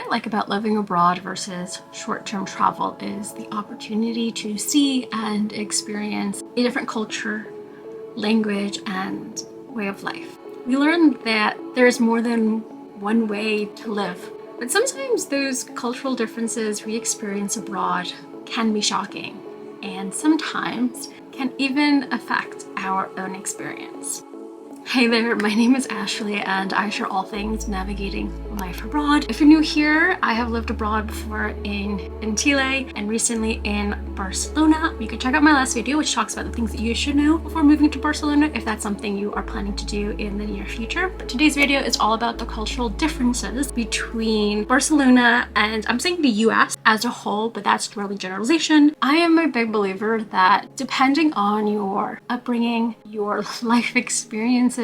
I like about living abroad versus short-term travel is the opportunity to see and experience a different culture, language, and way of life. We learn that there's more than one way to live, but sometimes those cultural differences we experience abroad can be shocking and sometimes can even affect our own experience. Hey there, my name is Ashely and I share all things navigating life abroad. If you're new here, I have lived abroad before in Chile and recently in Barcelona. You can check out my last video which talks about the things that you should know before moving to Barcelona if that's something you are planning to do in the near future. But today's video is all about the cultural differences between Barcelona and I'm saying the US as a whole, but that's really generalization. I am a big believer that depending on your upbringing, your life experiences,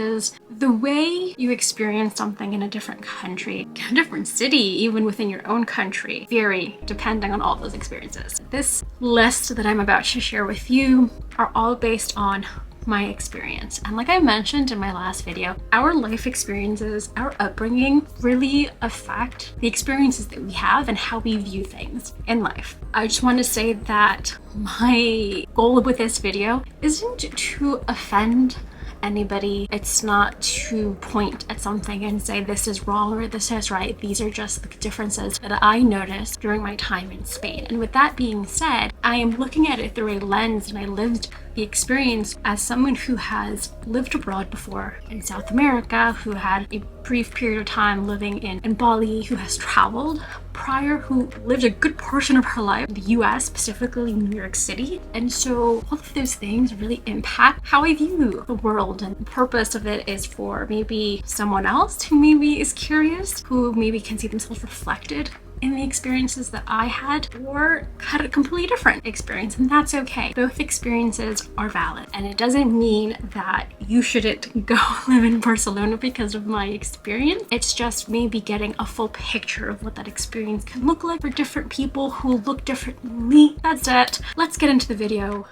the way you experience something in a different country, a different city, even within your own country, vary depending on all those experiences. This list that I'm about to share with you are all based on my experience. And like I mentioned in my last video, our life experiences, our upbringing really affect the experiences that we have and how we view things in life. I just want to say that my goal with this video isn't to offend anybody. It's not to point at something and say this is wrong or this is right. These are just the differences that I noticed during my time in Spain. And with that being said, I am looking at it through a lens and I lived the experience as someone who has lived abroad before in South America, who had a brief period of time living in Bali, who has traveled prior, who lived a good portion of her life in the US, specifically New York City. And so all of those things really impact how I view the world. And the purpose of it is for maybe someone else who maybe is curious, who maybe can see themselves reflected in the experiences that I had, or had a completely different experience, and that's okay. Both experiences are valid, and it doesn't mean that you shouldn't go live in Barcelona because of my experience. It's just maybe getting a full picture of what that experience can look like for different people who look different than me. That's it. Let's get into the video.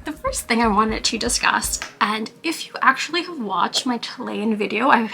The first thing I wanted to discuss, and if you actually have watched my Chilean video, I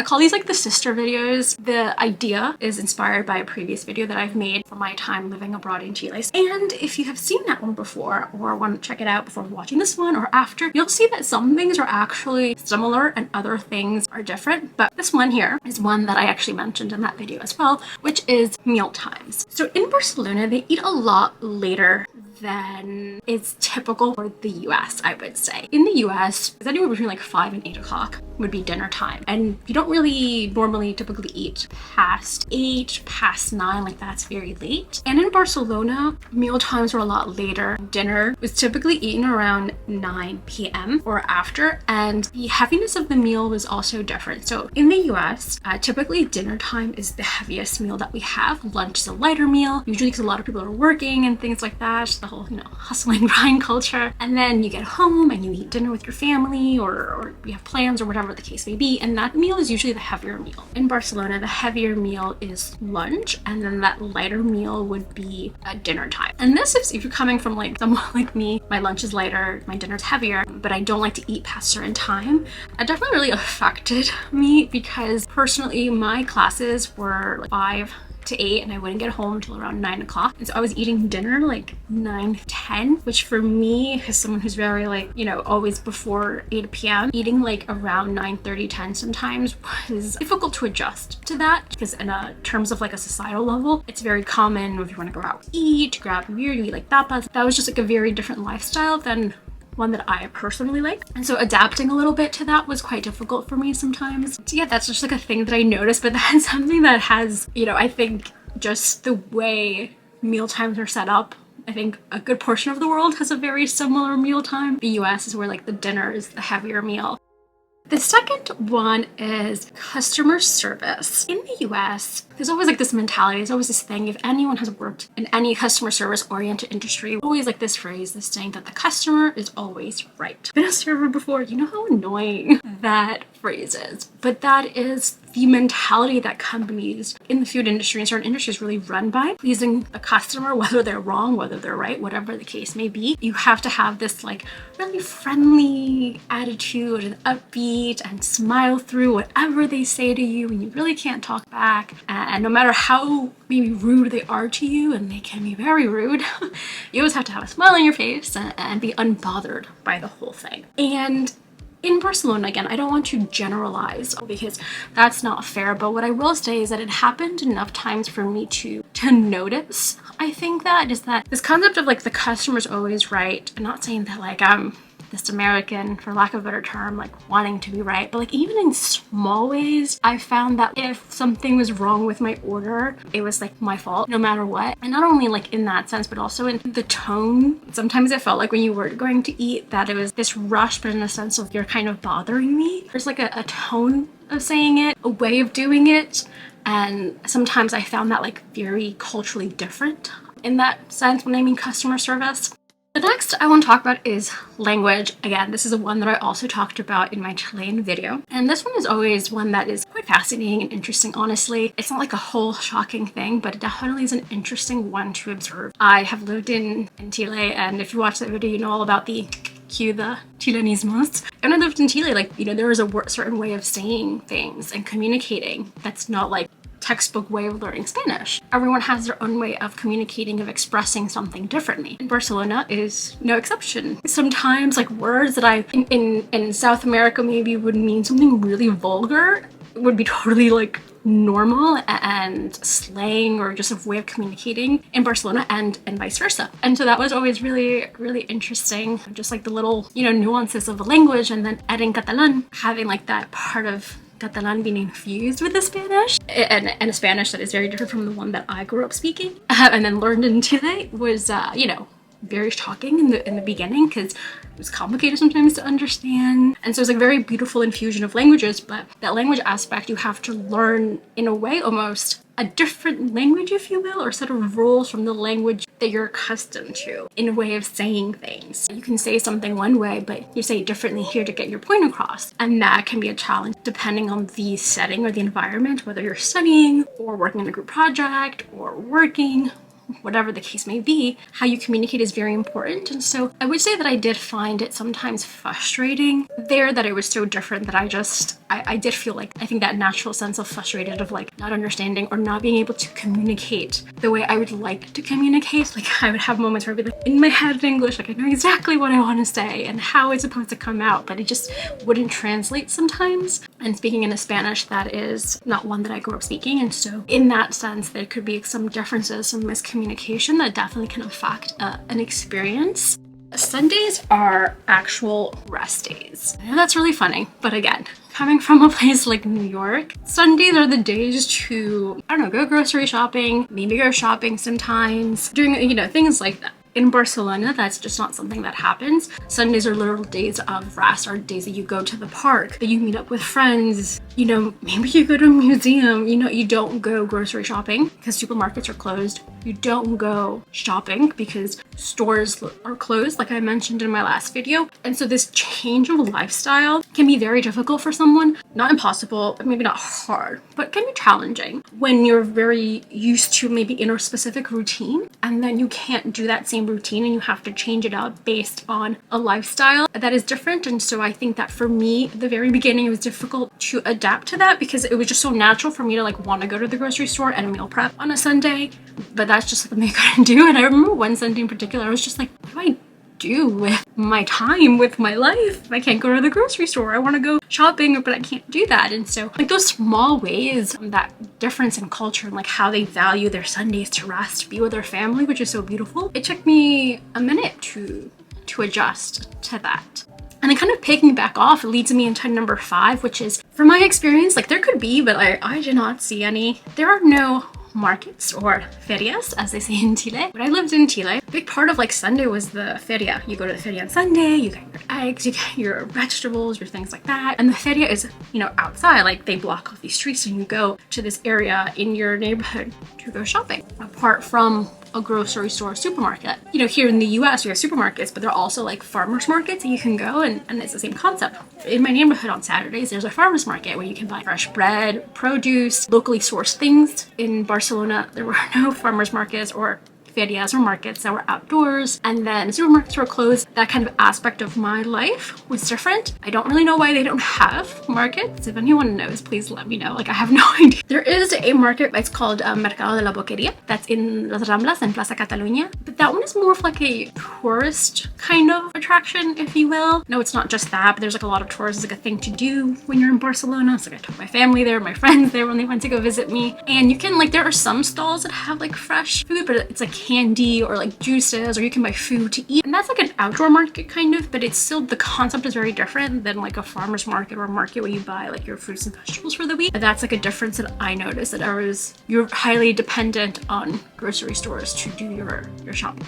call these like the sister videos. The idea is inspired by a previous video that I've made from my time living abroad in Chile. And if you have seen that one before or want to check it out before watching this one or after, you'll see that some things are actually similar and other things are different. But this one here is one that I actually mentioned in that video as well, which is meal times. So in Barcelona, they eat a lot later than is typical for the US, I would say. In the US, it's anywhere between like 5 and 8 o'clock would be dinner time. And you don't really normally typically eat past 8, past 9, like that's very late. And in Barcelona, meal times were a lot later. Dinner was typically eaten around 9 p.m. or after, and the heaviness of the meal was also different. So in the US, typically dinner time is the heaviest meal that we have. Lunch is a lighter meal, usually because a lot of people are working and things like that. The whole, hustle and grind culture. And then you get home and you eat dinner with your family or you have plans or whatever the case may be. And that meal is usually the heavier meal. In Barcelona, the heavier meal is lunch, and then that lighter meal would be at dinner time. And this is if you're coming from like someone like me, my lunch is lighter, my dinner's heavier, but I don't like to eat past a certain time. It definitely really affected me because personally my classes were like 5 to 8 and I wouldn't get home until around 9 o'clock. And so I was eating dinner like 9, 10, which for me, as someone who's very like, always before 8 p.m., eating like around 9:30, 10 sometimes was difficult to adjust to that because in terms of like a societal level, it's very common if you want to go out to eat, grab a beer, you eat like tapas. That was just like a very different lifestyle than one that I personally like. And so adapting a little bit to that was quite difficult for me sometimes. So yeah, that's just like a thing that I noticed, but that's something that has, I think just the way meal times are set up, I think a good portion of the world has a very similar meal time. The US is where like the dinner is the heavier meal. The second one is customer service. In the US, there's always like this mentality, there's always this thing, if anyone has worked in any customer service oriented industry, always like this phrase, this saying that the customer is always right. I've been a server before, you know how annoying that phrase is, but that is the mentality that companies in the food industry and certain industries really run by, pleasing the customer, whether they're wrong, whether they're right, whatever the case may be. You have to have this like really friendly attitude and upbeat and smile through whatever they say to you, and you really can't talk back. And no matter how maybe rude they are to you, and they can be very rude, you always have to have a smile on your face and be unbothered by the whole thing. And in Barcelona, again, I don't want to generalize because that's not fair, but what I will say is that it happened enough times for me to notice, I think, that is that this concept of like the customer's always right. I'm not saying that like I'm this American, for lack of a better term, like wanting to be right, but like even in small ways, I found that if something was wrong with my order, it was like my fault no matter what. And not only like in that sense, but also in the tone. Sometimes it felt like when you were going to eat that it was this rush, but in a sense of you're kind of bothering me. There's like a tone of saying it, a way of doing it. And sometimes I found that like very culturally different in that sense when I mean customer service. The next I want to talk about is language. Again, this is one that I also talked about in my Chilean video. And this one is always one that is quite fascinating and interesting, honestly. It's not like a whole shocking thing, but it definitely is an interesting one to observe. I have lived in Chile, and if you watch that video, you know all about the Chilenismos. And I lived in Chile, like, you know, there is a certain way of saying things and communicating that's not like textbook way of learning Spanish. Everyone has their own way of communicating, of expressing something differently. And Barcelona is no exception. Sometimes like words that I in South America maybe would mean something really vulgar would be totally like normal and slang or just a way of communicating in Barcelona and vice versa. And so that was always really, really interesting. Just like the little, you know, nuances of the language, and then adding Catalan, having like that part of Catalan being infused with the Spanish, and a Spanish that is very different from the one that I grew up speaking and then learned in Chile was, you know, very shocking in the beginning because it was complicated sometimes to understand. And so it's like a very beautiful infusion of languages, but that language aspect you have to learn in a way almost a different language, if you will, or set of rules from the language that you're accustomed to in a way of saying things. You can say something one way, but you say it differently here to get your point across. And that can be a challenge depending on the setting or the environment, whether you're studying or working on a group project or working, whatever the case may be. How you communicate is very important. And so I would say that I did find it sometimes frustrating there that it was so different that I did feel like, I think that natural sense of frustrated of like not understanding or not being able to communicate the way I would like to communicate. Like I would have moments where I'd be like in my head in English, like I know exactly what I want to say and how it's supposed to come out, but it just wouldn't translate sometimes. And speaking in a Spanish that is not one that I grew up speaking. And so in that sense, there could be some differences, some miscommunication that definitely can affect an experience. Sundays are actual rest days. I know that's really funny, but again, coming from a place like New York, Sundays are the days to, I don't know, go grocery shopping, maybe go shopping sometimes, doing, you know, things like that. In Barcelona, that's just not something that happens. Sundays are literal days of rest, or days that you go to the park, that you meet up with friends, you know, maybe you go to a museum, you know, you don't go grocery shopping because supermarkets are closed. You don't go shopping because stores are closed, like I mentioned in my last video. And so this change of lifestyle can be very difficult for someone. Not impossible, maybe not hard, but can be challenging when you're very used to maybe in a specific routine, and then you can't do that same routine and you have to change it out based on a lifestyle that is different. And so I think that for me, at the very beginning, it was difficult to adapt to that because it was just so natural for me to like want to go to the grocery store and meal prep on a Sunday, but that's just something I couldn't do. And I remember one Sunday in particular, I was just like, what do I do with my time, with my life? I can't go to the grocery store. I want to go shopping, but I can't do that. And so like those small ways, that difference in culture and like how they value their Sundays to rest, be with their family, which is so beautiful. It took me a minute to adjust to that. And then kind of picking back off, it leads me into number 5, which is, from my experience, like there could be, but I did not see any. There are no markets or ferias, as they say in Chile. When I lived in Chile, a big part of like Sunday was the feria. You go to the feria on Sunday, you get your eggs, you get your vegetables, your things like that. And the feria is, you know, outside, like they block off these streets and you go to this area in your neighborhood to go shopping. Apart from a grocery store supermarket. You know, here in the US we have supermarkets, but they're also like farmers markets that you can go, and it's the same concept. In my neighborhood on Saturdays, there's a farmers market where you can buy fresh bread, produce, locally sourced things. In Barcelona, there were no farmers markets or ferias or markets that were outdoors, and then supermarkets were closed. That kind of aspect of my life was different. I don't really know why they don't have markets. If anyone knows, please let me know. Like, I have no idea. There is a market, it's called Mercado de la Boqueria, that's in Las Ramblas in Plaza Catalunya, but that one is more of like a tourist kind of attraction, if you will. No, it's not just that, but there's like a lot of tourists. It's like a thing to do when you're in Barcelona. So like, I took my family there, my friends there when they went to go visit me, and you can, like, there are some stalls that have like fresh food, but it's like candy or like juices, or you can buy food to eat, and that's like an outdoor market kind of, but it's still, the concept is very different than like a farmer's market or a market where you buy like your fruits and vegetables for the week. But that's like a difference that I noticed, that you're highly dependent on grocery stores to do your shopping.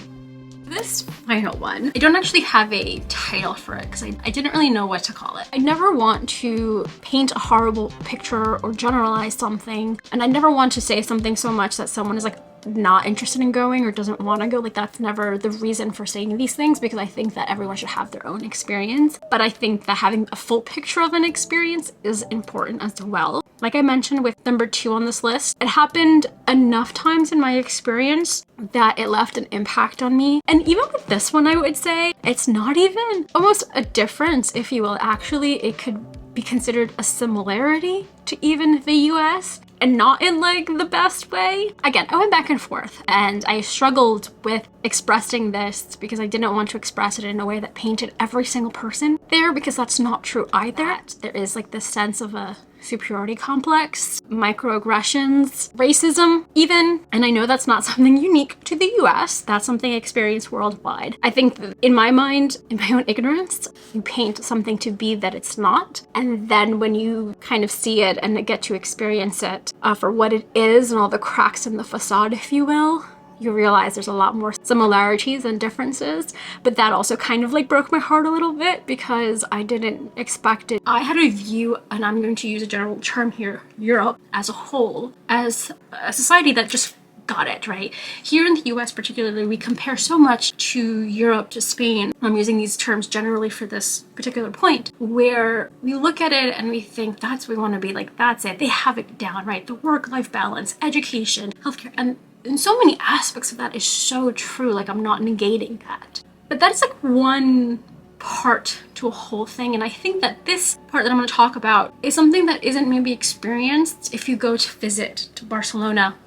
This final one, I don't actually have a title for it because I didn't really know what to call it. I never want to paint a horrible picture or generalize something, and I never want to say something so much that someone is like not interested in going or doesn't want to go. Like, that's never the reason for saying these things, because I think that everyone should have their own experience. But I think that having a full picture of an experience is important as well. Like I mentioned with number 2 on this list, it happened enough times in my experience that it left an impact on me. And even with this one, I would say it's not even almost a difference, if you will. Actually, it could be considered a similarity to even the US, and not in like the best way. Again, I went back and forth, and I struggled with expressing this because I didn't want to express it in a way that painted every single person there, because that's not true either. There is like this sense of a superiority complex, microaggressions, racism even. And I know that's not something unique to the US, that's something experienced worldwide. I think that in my mind, in my own ignorance, you paint something to be that it's not. And then when you kind of see it and get to experience it for what it is and all the cracks in the facade, if you will, you realize there's a lot more similarities than differences. But that also kind of like broke my heart a little bit because I didn't expect it. I had a view, and I'm going to use a general term here, Europe as a whole, as a society that just got it, right? Here in the US particularly, we compare so much to Europe, to Spain. I'm using these terms generally for this particular point, where we look at it and we think that's what we want to be, like, that's it. They have it down, right? The work-life balance, education, healthcare, and so many aspects of that is so true. Like, I'm not negating that. But that's like one part to a whole thing. And I think that this part that I'm going to talk about is something that isn't maybe experienced if you go to visit to Barcelona,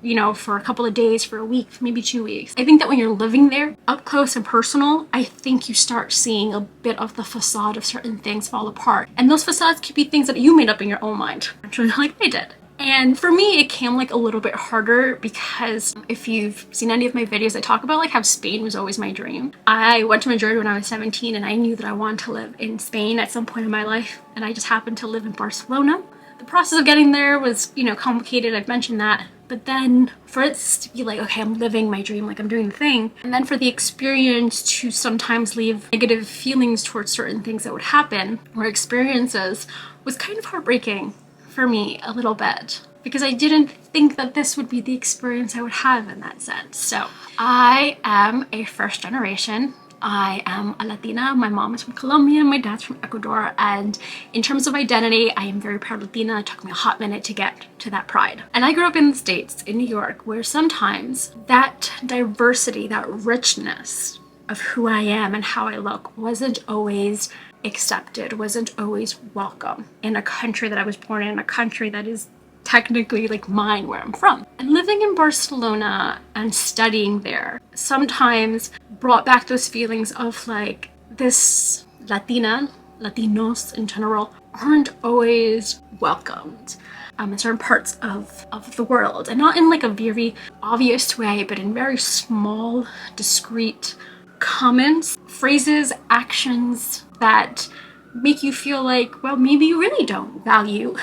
you know, for a couple of days, for a week, maybe 2 weeks. I think that when you're living there up close and personal, I think you start seeing a bit of the facade of certain things fall apart. And those facades could be things that you made up in your own mind, actually, like I did. And for me, it came like a little bit harder because if you've seen any of my videos, I talk about like how Spain was always my dream. I went to Madrid when I was 17, and I knew that I wanted to live in Spain at some point in my life, and I just happened to live in Barcelona. The process of getting there was, you know, complicated. I've mentioned that. But then for it to be like, okay, I'm living my dream, like I'm doing the thing. And then for the experience to sometimes leave negative feelings towards certain things that would happen or experiences was kind of heartbreaking for me a little bit, because I didn't think that this would be the experience I would have in that sense. So I am a first generation. I am a Latina. My mom is from Colombia, my dad's from Ecuador, and in terms of identity, I am very proud Latina. It took me a hot minute to get to that pride. And I grew up in the States, in New York, where sometimes that diversity, that richness of who I am and how I look wasn't always accepted, wasn't always welcome in a country that I was born in, a country that is technically like mine, where I'm from. And living in Barcelona and studying there sometimes brought back those feelings of like, this Latinos in general aren't always welcomed in certain parts of the world, and not in like a very obvious way, but in very small, discreet comments, phrases, actions that make you feel like, well, maybe you really don't value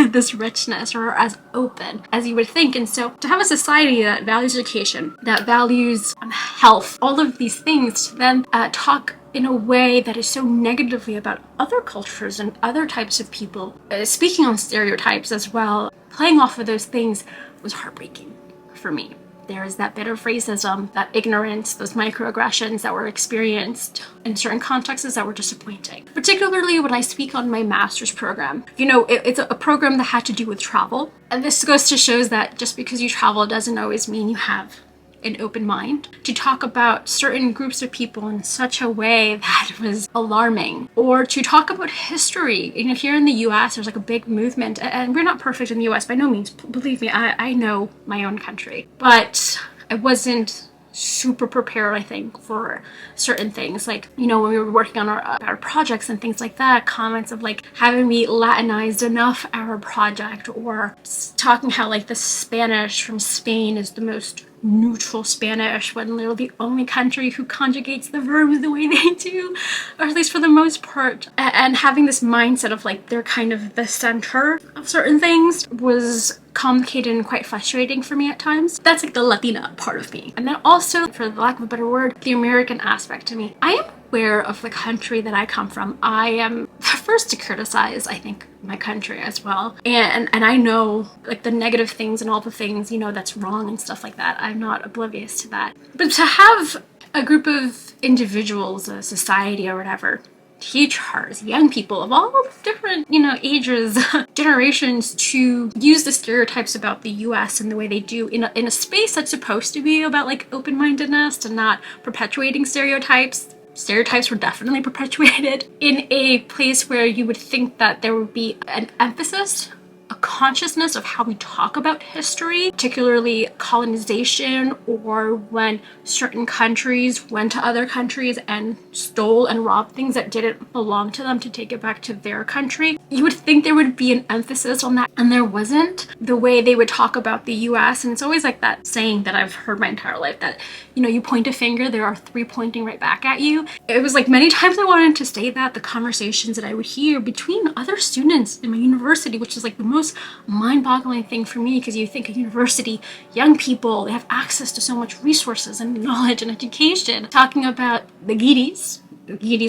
this richness or as open as you would think. And so to have a society that values education, that values health, all of these things, to then talk in a way that is so negatively about other cultures and other types of people, speaking on stereotypes as well, playing off of those things, was heartbreaking for me. There is that bit of racism, that ignorance, those microaggressions that were experienced in certain contexts that were disappointing. Particularly when I speak on my master's program. You know, it's a program that had to do with travel. And this goes to show that just because you travel doesn't always mean you have an open mind. To talk about certain groups of people in such a way that was alarming, or to talk about history. You know, here in the US, there's like a big movement, and we're not perfect in the US by no means. Believe me, I know my own country, but I wasn't super prepared, I think, for certain things. Like, you know, when we were working on our projects and things like that, comments of like, haven't we Latinized enough our project, or talking how like the Spanish from Spain is the most neutral Spanish when they're the only country who conjugates the verbs the way they do, or at least for the most part, and having this mindset of like they're kind of the center of certain things was complicated and quite frustrating for me at times. That's like the Latina part of me. And then also, for the lack of a better word, the American aspect to me. I am aware of the country that I come from. I am the first to criticize, I think, my country as well. And I know like the negative things and all the things, you know, that's wrong and stuff like that. I'm not oblivious to that. But to have a group of individuals, a society or whatever, teachers, young people of all different, you know, ages, generations, to use the stereotypes about the US and the way they do in a space that's supposed to be about like open-mindedness and not perpetuating stereotypes. Stereotypes were definitely perpetuated in a place where you would think that there would be an emphasis, a consciousness of how we talk about history, particularly colonization, or when certain countries went to other countries and stole and robbed things that didn't belong to them to take it back to their country. You would think there would be an emphasis on that, and there wasn't. The way they would talk about the US, and it's always like that saying that I've heard my entire life, that, you know, you point a finger, there are three pointing right back at you. It was like many times I wanted to say that, the conversations that I would hear between other students in my university, which is like the most mind-boggling thing for me, because you think a university, young people, they have access to so much resources and knowledge and education, talking about the Giddies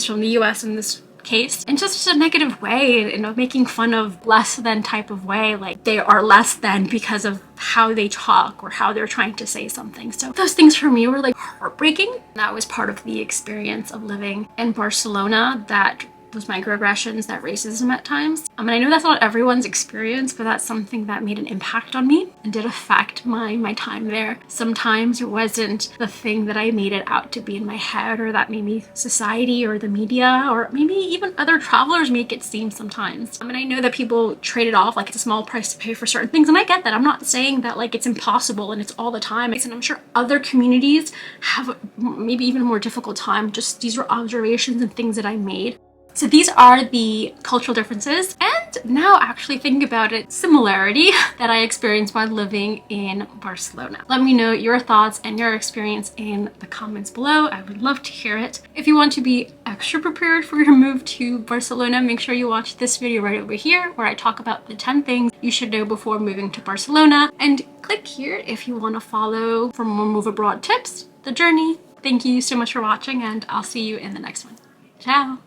from the US in this case, in just a negative way, you know, making fun of less than type of way, like they are less than because of how they talk or how they're trying to say something. So those things for me were like heartbreaking. That was part of the experience of living in Barcelona, that those microaggressions, that racism at times. And I know that's not everyone's experience, but that's something that made an impact on me and did affect my time there. Sometimes it wasn't the thing that I made it out to be in my head, or that maybe society or the media or maybe even other travelers make it seem sometimes. I mean, I know that people trade it off like it's a small price to pay for certain things, and I get that. I'm not saying that like it's impossible and it's all the time. And I'm sure other communities have maybe even a more difficult time. Just these were observations and things that I made. So these are the cultural differences, and now actually thinking about it, similarity that I experienced while living in Barcelona. Let me know your thoughts and your experience in the comments below. I would love to hear it. If you want to be extra prepared for your move to Barcelona, make sure you watch this video right over here where I talk about the 10 things you should know before moving to Barcelona, and click here if you want to follow for more move abroad tips, the journey. Thank you so much for watching, and I'll see you in the next one. Ciao!